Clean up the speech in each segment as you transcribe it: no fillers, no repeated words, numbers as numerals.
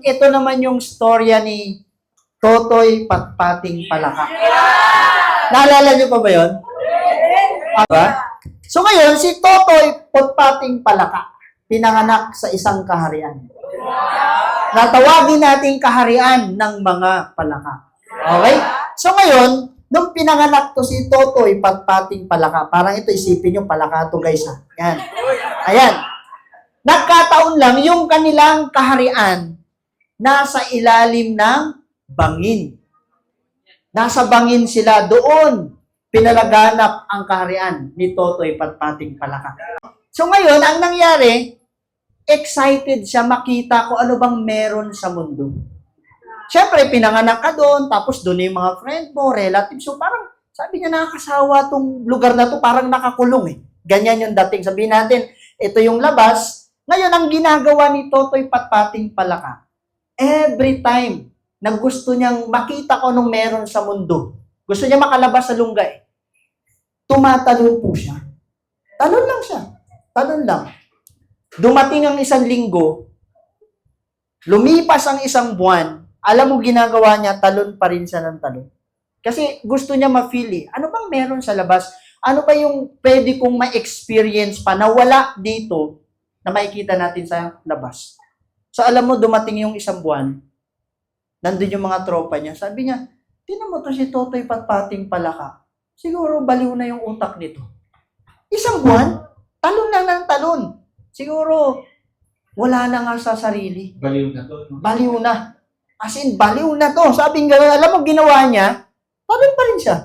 Ito naman yung storya ni Totoy Patpating Palaka. Naalala niyo pa ba yun? Diba? So ngayon, si Totoy Patpating Palaka, pinanganak sa isang kaharian. Natawagin natin kaharian ng mga palaka. Okay? So ngayon, nung pinanganak to si Totoy Patpating Palaka, parang ito isipin nyo, palaka to guys ha. Yan. Ayan. Nagkataon lang yung kanilang kaharian nasa ilalim ng bangin. Nasa bangin sila doon. Pinalaganap ang kaharian ni Totoy Patpating Palaka. So ngayon, ang nangyari, excited siya makita kung ano bang meron sa mundo. Siyempre, pinanganak ka doon, tapos doon yung mga friend mo, relatives. So parang, sabi niya, nakakasawa tong lugar na to, parang nakakulong eh. Ganyan yung dating. Sabihin natin, ito yung labas. Ngayon, ang ginagawa ni Totoy Patpating Palaka, every time na gusto niyang makita kung anong meron sa mundo, gusto niya makalabas sa lunggay, tumatalon po siya. Talon lang siya. Talon lang. Dumating ang isang linggo, lumipas ang isang buwan, alam mo ginagawa niya, talon pa rin siya ng talon. Kasi gusto niya ma-feel eh. Ano bang meron sa labas? Ano ba yung pwede kong ma-experience pa na wala dito na makikita natin sa labas? So alam mo, dumating yung isang buwan, nandun yung mga tropa niya. Sabi niya, tinan mo to si Totoy Patpating Palaka. Siguro baliw na yung utak nito. Isang buwan, talon lang ng talon. Siguro, wala na nga sa sarili. Baliw na to. No? Baliw na. As in, baliw na to. Sabi nga, alam mo, ginawa niya, talon pa rin siya.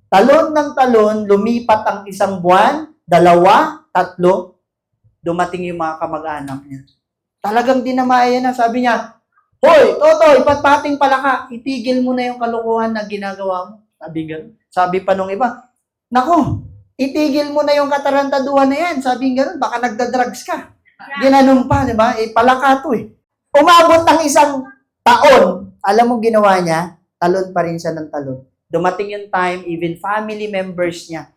Talon ng talon, lumipat ang isang buwan, 2, 3, dumating yung mga kamag-anak niya. Talagang dinamaya na. Sabi niya, Hoy, Totoy, Patpating Palaka, itigil mo na yung kalokohan na ginagawa mo. Sabi gano'n. Sabi pa nung iba, Nako, itigil mo na yung katarantaduhan na yan. Sabi gano'n, baka nagda-drugs ka. Ginanon pa, di ba? Palaka to eh. Umabot ng isang taon, alam mo ginawa niya, talon pa rin siya ng talon. Dumating yung time, even family members niya,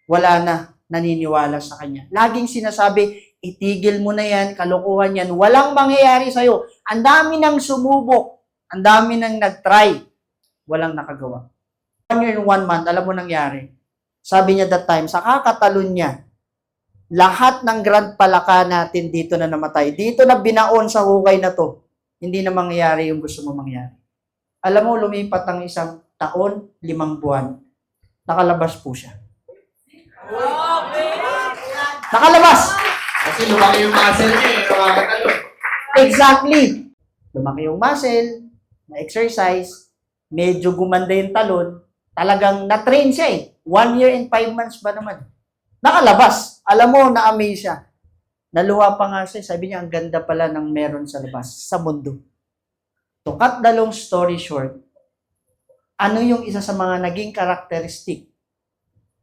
wala na naniniwala sa kanya. Laging sinasabi, itigil mo na yan, kalokohan yan, walang mangyayari sa'yo. Ang dami nang sumubok, ang dami nang nag-try, walang nakagawa. 1 year and 1 month, alam mo nangyari. Sabi niya that time, sa kakatalon niya, lahat ng Grand Palaka natin dito na namatay, dito na binaon sa hukay na to, hindi na mangyayari yung gusto mo mangyari. Alam mo, lumipat ang isang taon, 5 buwan, nakalabas po siya. Nakalabas! Kasi lumaki yung muscle niya eh, nakakatalon. Exactly. Lumaki yung muscle, na-exercise, medyo gumanda yung talon, talagang na-train siya eh. 1 year and 5 months ba naman? Nakalabas. Alam mo, na-amaze siya. Naluha pa nga siya, sabi niya, ang ganda pala ng meron sa labas, sa mundo. To cut the long story short, ano yung isa sa mga naging characteristic,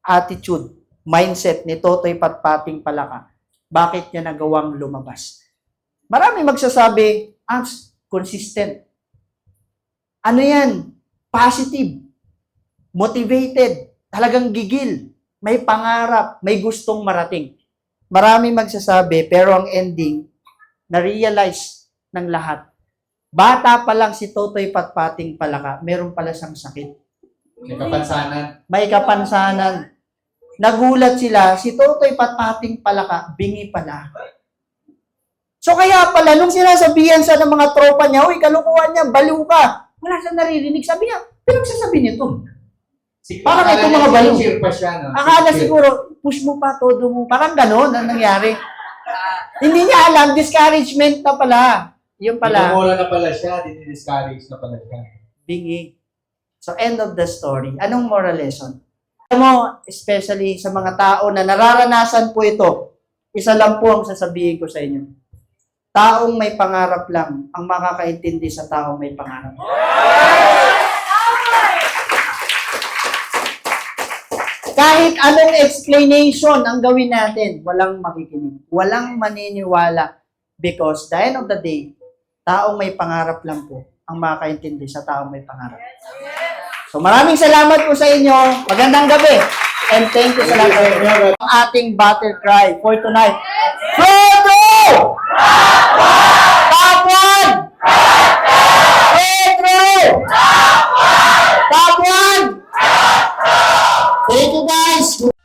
attitude, mindset ni Totoy Patpating Palaka? Bakit niya nagawang lumabas? Marami magsasabi, consistent. Ano yan? Positive. Motivated. Talagang gigil. May pangarap. May gustong marating. Marami magsasabi, pero ang ending, na-realize ng lahat. Bata pa lang si Totoy Patpating Palaka, meron pala siyang sakit. May kapansanan. May kapansanan. Nagulat sila, si Totoy Patpating Palaka, bingi pala. So kaya pala, nung sinasabihan siya ng mga tropa niya, uy, kalukuhan niya, baliw ka. Wala siyang naririnig. Sabi niya, pinagsasabi niya ito. Parang ito mga baliw. Akala siguro, push mo pa, todo mo. Parang gano'n ang nangyari. Hindi niya alam, discouragement na pala. Yun pala. Pinamula na pala siya, dinidiscourage na pala siya. Bingi. So, end of the story. Anong moral lesson? Alam mo, especially sa mga tao na nararanasan po ito, isa lang po ang sasabihin ko sa inyo. Taong may pangarap lang ang makakaintindi sa taong may pangarap. Kahit anong explanation ang gawin natin, walang makikinig. Walang maniniwala. Because the end of the day, taong may pangarap lang po ang makakaintindi sa taong may pangarap. So maraming salamat po sa inyo. Magandang gabi. And thank you sa lahat. Ang ating battle cry for tonight. Frodo! Top 1! guys,